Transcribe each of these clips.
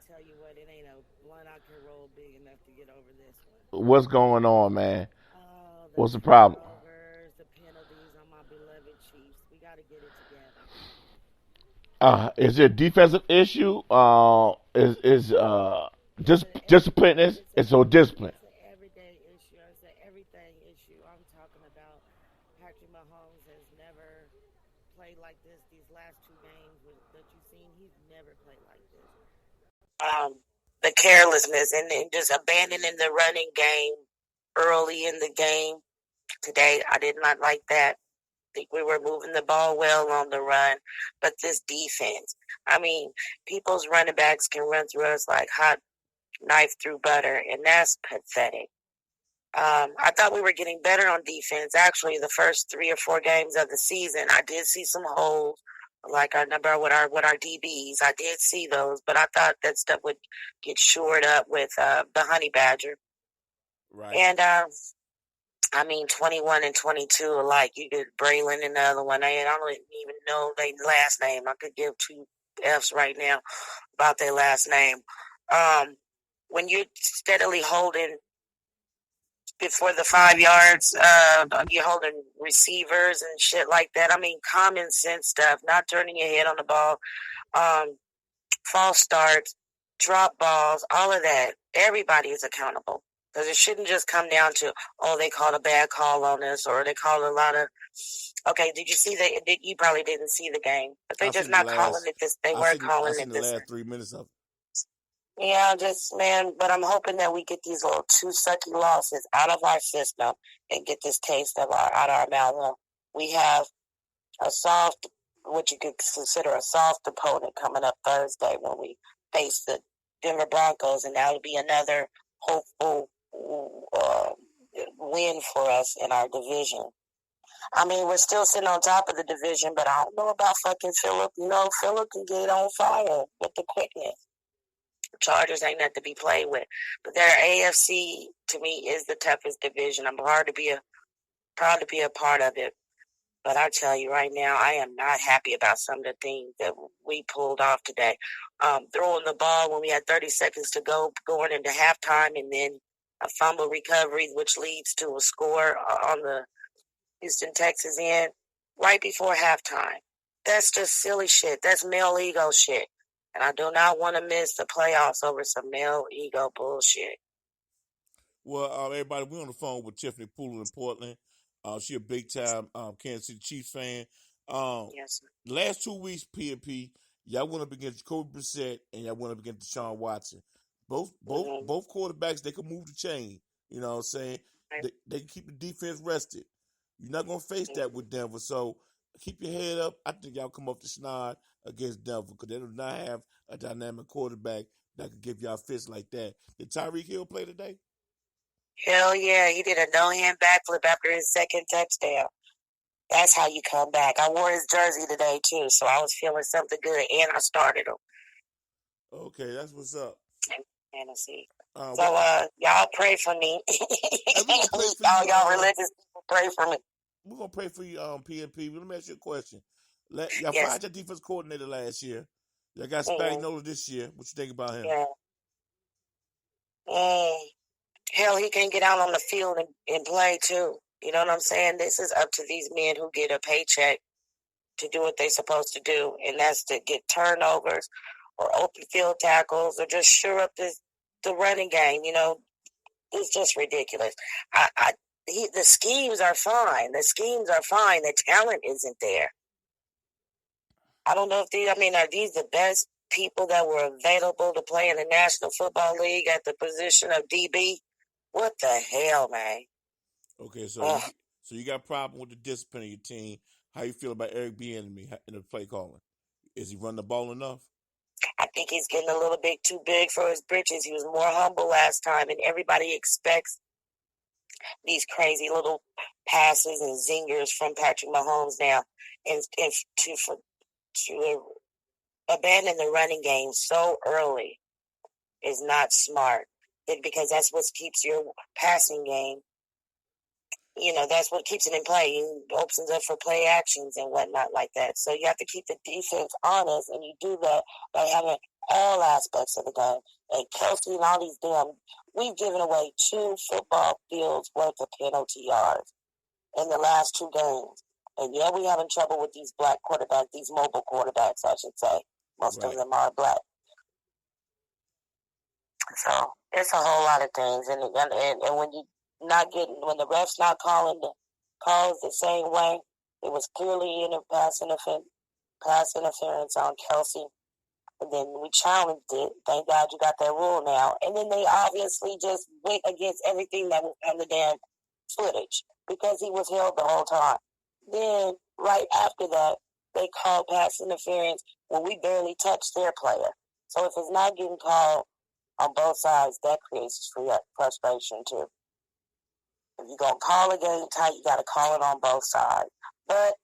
tell you what, it ain't a blunt I can roll big enough to get over this one. What's going on, man? Oh, the What's the problem? turnovers, the penalties on my beloved Chiefs. We got to get it together. Is it a defensive issue? Is It's just a every discipline? Is it's a it's so discipline? it's an everyday issue. It's an everything issue. I'm talking about Patrick Mahomes has never played like this. These last two games that you've seen, he's never played like this. The carelessness and just abandoning the running game early in the game today. I did not like that. I think we were moving the ball well on the run, but this defense. I mean, people's running backs can run through us like hot knife through butter, and that's pathetic. I thought we were getting better on defense. Actually, the first 3 or 4 games of the season, I did see some holes, like our number with our DBs. I did see those, but I thought that stuff would get shored up with the Honey Badger. Right. And I mean, 21 and 22 alike. You get Braylon and the other one. I don't even know their last name. I could give 2 F's right now about their last name. When you're steadily holding before the 5 yards, you're holding receivers and shit like that. I mean, common sense stuff, not turning your head on the ball, um, false starts, drop balls, all of that. Everybody is accountable. Because it shouldn't just come down to, oh, they called a bad call on us, or they called a lot of. Okay, did you see you probably didn't see the game, but they I just seen the not calling last. it this. They I weren't seen. I calling seen it the this. last 3 minutes of. Yeah, just man, but I'm hoping that we get these little 2 sucky losses out of our system and get this taste of our out of our mouth. We have a soft, what you could consider a soft opponent coming up Thursday when we face the Denver Broncos, and that'll be another hopeful uh, win for us in our division. I mean, we're still sitting on top of the division, but I don't know about fucking Philip. You know, Philip can get on fire with the quickness. Chargers ain't nothing to be played with. But their AFC to me is the toughest division. I'm proud to be a part of it. But I tell you right now, I am not happy about some of the things that we pulled off today. Throwing the ball when we had 30 seconds to go, going into halftime, and then a fumble recovery, which leads to a score on the Houston Texas end right before halftime. That's just silly shit. That's male ego shit. And I do not want to miss the playoffs over some male ego bullshit. Well, everybody, we're on the phone with Tiffany Poole in Portland. She a big time Kansas City Chiefs fan. Um, Yes. the last 2 weeks, PNP, y'all went up against Kobe Brissett and y'all went up against Deshaun Watson. Both both Mm-hmm. both quarterbacks, they can move the chain. You know what I'm saying? They can keep the defense rested. You're not gonna face that with Denver, so keep your head up. I think y'all come off the snide against Denver because they do not have a dynamic quarterback that could give y'all fits like that. Did Tyreek Hill play today? Hell yeah, he did a no-hand backflip after his second touchdown. That's how you come back. I wore his jersey today too, so I was feeling something good, and I started him Okay, that's what's up. in fantasy. So, What, y'all pray for me. hey, we're gonna pray for All you. y'all religious people pray for me. We're gonna pray for you. PNP. Let me ask you a question. Y'all Yes. fired your defense coordinator last year. Y'all got Mm-hmm. Spagnuolo this year. What you think about him? Yeah. Mm. Hell, he can get out on the field and play too. You know what I'm saying? This is up to these men who get a paycheck to do what they're supposed to do, and that's to get turnovers or open field tackles or just sure up the running game. You know, it's just ridiculous. The schemes are fine. The schemes are fine. The talent isn't there. I don't know if are these the best people that were available to play in the National Football League at the position of DB? What the hell, man? Okay, Ugh. so you got a problem with the discipline of your team. How you feel about Eric Bieniemy in the play calling? Is he running the ball enough? I think he's getting a little bit too big for his britches. He was more humble last time, and everybody expects these crazy little passes and zingers from Patrick Mahomes now. And to abandon the running game so early is not smart. Because that's what keeps your passing game. You know, that's what keeps it in play. It opens up for play actions and whatnot like that. So you have to keep the defense honest, and you do that by having all aspects of the game. And Kelsey and all these we've given away 2 football fields worth of penalty yards in the last 2 games. And yeah, we having trouble with these black quarterbacks, these mobile quarterbacks, I should say. Most of Right. them are black. So it's a whole lot of things. And when you not getting, when the ref's not calling the calls the same way, it was clearly in a pass interference on Kelsey. And then we challenged it. Thank God you got that rule now. And then they obviously just went against everything that was on the damn footage because he was held the whole time. Then, right after that, they called pass interference when we barely touched their player. So if it's not getting called on both sides, that creates frustration too. If you're going to call a game tight, you got to call it on both sides. But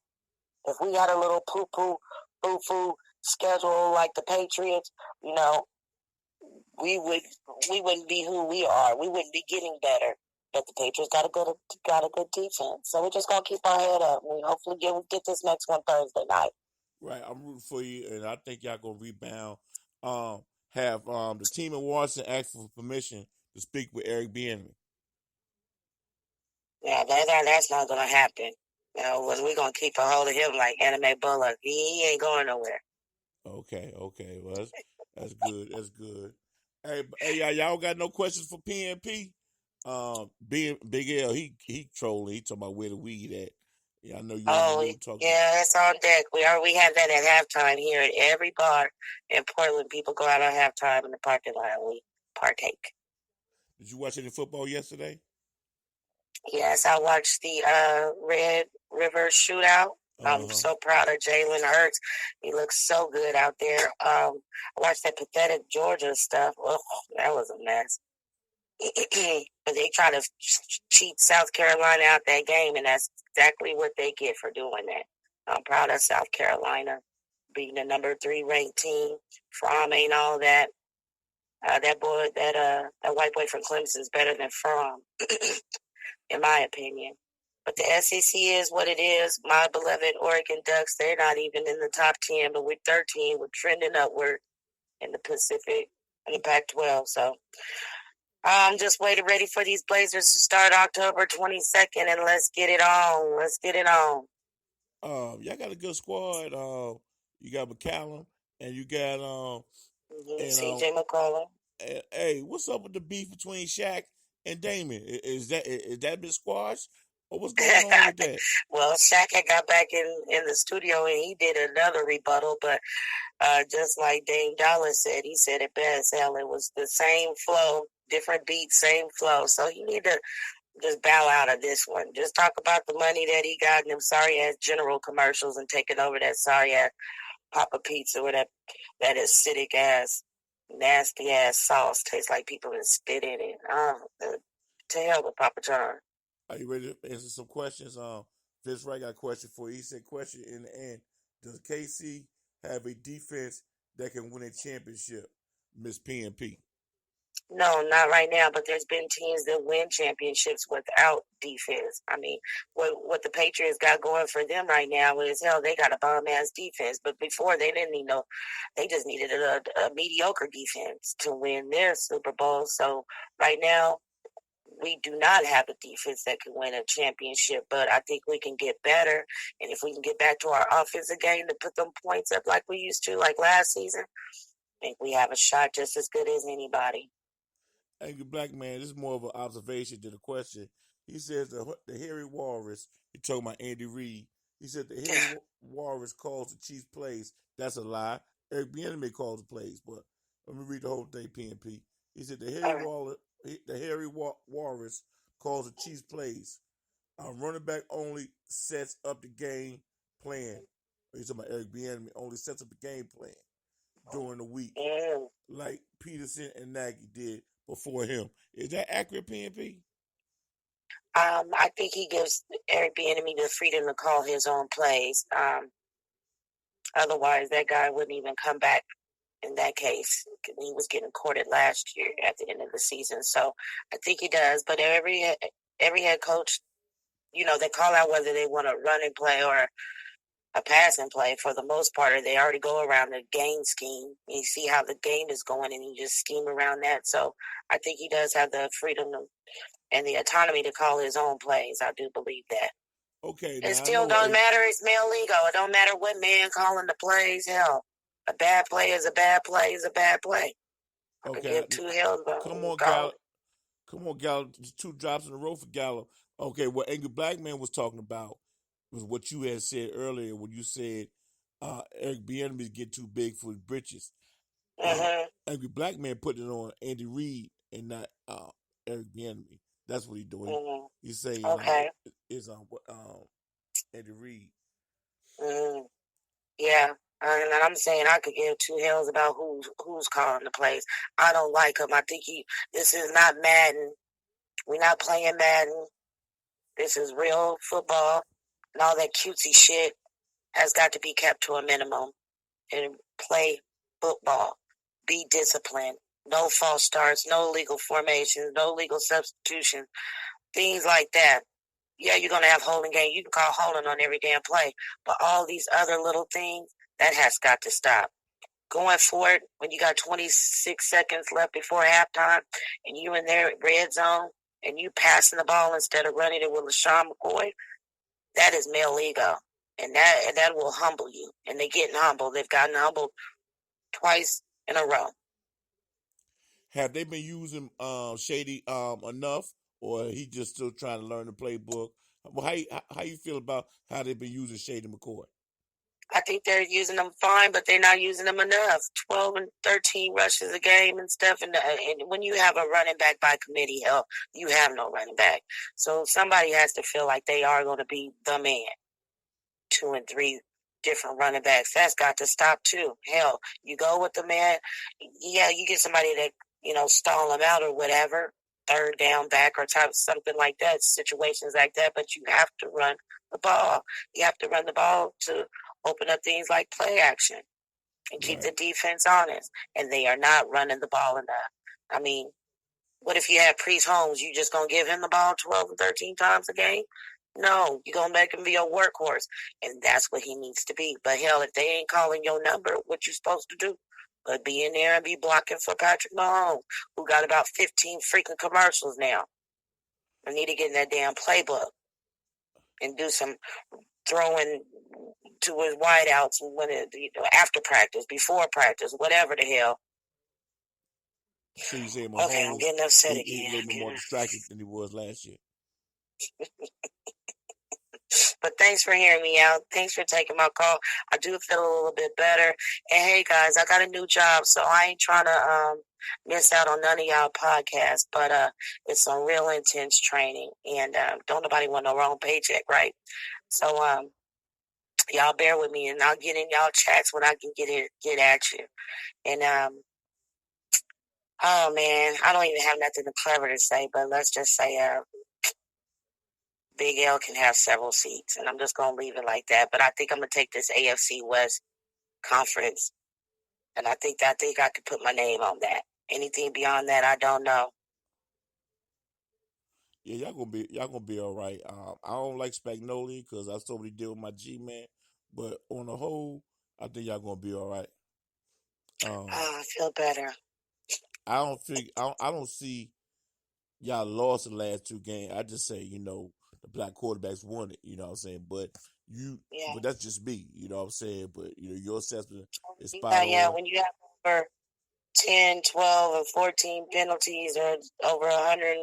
if we got a little poo-poo, foo-foo schedule like the Patriots, we wouldn't be who we are. We wouldn't be getting better. But the Patriots got a good defense. So we're just gonna keep our head up. We hopefully get this next one Thursday night. Right. I'm rooting for you, and I think y'all gonna rebound. Have the team in Washington ask for permission to speak with Eric Bieniemy. Yeah, that's not gonna happen. We're gonna keep a hold of him like Anime Bullock. He ain't going nowhere. Okay. Well, that's good. That's good. Hey, y'all got no questions for PNP? Being Big L, he trolling. He talking about where the weed at. Yeah, I know you in the Oh, mood talking. yeah, it's on deck. We have that at halftime here at every bar in Portland. People go out on halftime in the parking lot and we partake. Did you watch any football yesterday? Yes, I watched the Red River shootout. I'm so proud of Jalen Hurts. He looks so good out there. I watched that pathetic Georgia stuff. Oh, that was a mess. But they try to cheat South Carolina out that game, and that's exactly what they get for doing that. I'm proud of South Carolina being the number 3 ranked team. Fromm ain't all that. That white boy from Clemson is better than Fromm, in my opinion. But the SEC is what it is. My beloved Oregon Ducks, they're not even in the top 10, but we're 13. We're trending upward in the Pacific, in the Pac-12. So I'm just ready for these Blazers to start October 22nd, and let's get it on. Let's get it on. Y'all got a good squad. You got McCallum, and you got CJ McCollum. Hey, what's up with the beef between Shaq and Damon? Is that been squashed, or what's going on with that? Well, Shaq had got back in the studio and he did another rebuttal, but just like Dame Dollar said, he said it best. Hell, it was the same flow, different beat, same flow. So you need to just bow out of this one. Just talk about the money that he got in them sorry ass General commercials and taking over that sorry ass Papa Pizza with that acidic ass, nasty ass sauce. Tastes like people that spit in it. To hell with Papa John. Are you ready to answer some questions? Vince Wright got a question for you. He said, question in the end, does KC have a defense that can win a championship, Miss PNP? No, not right now, but there's been teams that win championships without defense. I mean, what the Patriots got going for them right now is, hell, they got a bomb-ass defense. But before, they didn't need they just needed a mediocre defense to win their Super Bowl. So right now, we do not have a defense that can win a championship, but I think we can get better. And if we can get back to our offensive game to put them points up like we used to, like last season, I think we have a shot just as good as anybody. Angry Black Man, this is more of an observation than a question. He says the Harry Walrus, he talking about Andy Reid. He said the Harry Walrus calls the Chiefs plays. That's a lie. Eric Bieniemy calls the plays, but let me read the whole thing, PNP. He said the Harry Walrus calls the Chiefs plays. Our running back only sets up the game plan. He's talking about Eric Bieniemy only sets up the game plan during the week, like Peterson and Nagy did before him. Is that accurate, PNP? I think he gives Eric Bieniemy the freedom to call his own plays. Otherwise, that guy wouldn't even come back in that case. He was getting courted last year at the end of the season. So I think he does. But every head coach, they call out whether they want to run and play or a passing play for the most part, or they already go around the game scheme. You see how the game is going, and you just scheme around that. So I think he does have the freedom and the autonomy to call his own plays. I do believe that. Okay, It now I still know. don't matter. It's male ego. It don't matter what man calling the plays. Hell, a bad play is a bad play is a bad play. I could Okay, give two hells about come who on, call Gallo. it. Come on, Gallo. 2 drops in a row for Gallo. Okay, what Angry Black Man was talking about was what you had said earlier when you said Eric Bieniemy get too big for his britches. Mm-hmm. Angry Black Man putting it on Andy Reid and not Eric Bieniemy. That's what he's doing. Mm-hmm. He's saying Okay. is Andy Reid. Mm-hmm. Yeah. And I'm saying I could give two hells about who's calling the plays. I don't like him. I think this is not Madden. We're not playing Madden. This is real football. And all that cutesy shit has got to be kept to a minimum. And play football. Be disciplined. No false starts, no illegal formations, no legal substitutions, things like that. Yeah, you're going to have holding game. You can call holding on every damn play. But all these other little things, that has got to stop. Going forward, when you got 26 seconds left before halftime and you in their red zone and you passing the ball instead of running it with LaShawn McCoy, that is male ego. And that will humble you. And they're getting humbled. They've gotten humbled twice in a row. Have they been using Shady enough, or he just still trying to learn the playbook? Well, how you feel about how they've been using Shady McCoy? I think they're using them fine, but they're not using them enough. 12 and 13 rushes a game and stuff. And when you have a running back by committee, hell, you have no running back. So somebody has to feel like they are going to be the man. 2 and 3 different running backs. That's got to stop too. Hell, you go with the man. Yeah, you get somebody that, stall them out or whatever. Third down back or type something like that, situations like that, but you have to run the ball. You have to run the ball to open up things like play action and keep Right. the defense honest. And they are not running the ball enough. I mean, what if you have Priest Holmes? You just going to give him the ball 12 and 13 times a game? No, you're going to make him be a workhorse. And that's what he needs to be. But hell, if they ain't calling your number, what you supposed to do? But be in there and be blocking for Patrick Mahomes, who got about 15 freaking commercials now. I need to get in that damn playbook and do some throwing to his wideouts when after practice, before practice, whatever the hell. So you say Okay, I'm Mahomes, getting upset he a little bit more again. distracted than he was last year. But thanks for hearing me out. Thanks for taking my call. I do feel a little bit better. And hey, guys, I got a new job, so I ain't trying to miss out on none of y'all podcasts. But it's some real intense training, and don't nobody want no wrong paycheck, right? So y'all bear with me, and I'll get in y'all chats when I can get at you. And oh man, I don't even have nothing clever to say, but let's just say Big L can have several seats, and I'm just going to leave it like that. But I think I'm going to take this AFC West conference, and I think I could put my name on that. Anything beyond that, I don't know. Yeah, y'all gonna be all right. I don't like Spagnoli because I saw what he did with my G man, but on the whole, I think y'all gonna be all right. I feel better. I don't see y'all lost the last 2 games. I just say, the black quarterbacks won it, you know what I'm saying? Yeah. But that's just me, you know what I'm saying? But, your assessment is spot Yeah, on. when you have over 10, 12, or 14 penalties or over 100,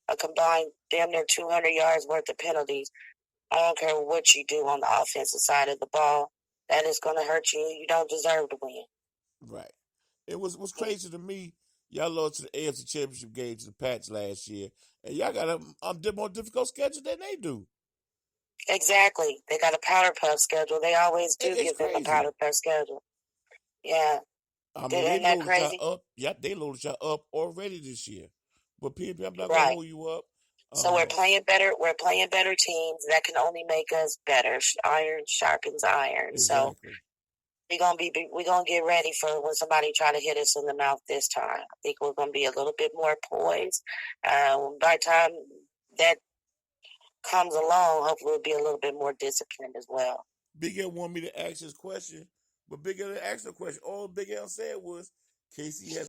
a combined damn near 200 yards worth of penalties, I don't care what you do on the offensive side of the ball, that is going to hurt you. You don't deserve to win. Right. It was crazy to me. Y'all lost to the AFC Championship game to the Pats last year, and y'all got a more difficult schedule than they do. Exactly. They got a powder puff schedule. They always do It's give them a crazy. powder puff schedule. Yeah. I mean, they Isn't that loaded y'all crazy? up. Yeah, they loaded y'all up already this year. But PNP, I'm not gonna Right. hold you up. So we're playing better. We're playing better teams that can only make us better. Iron sharpens iron. So Exactly. we're gonna get ready for when somebody try to hit us in the mouth this time. I think we're gonna be a little bit more poised. By the time that comes along, hopefully we'll be a little bit more disciplined as well. Big L wanted me to ask his question, but Big L didn't ask no question. All Big L said was Casey has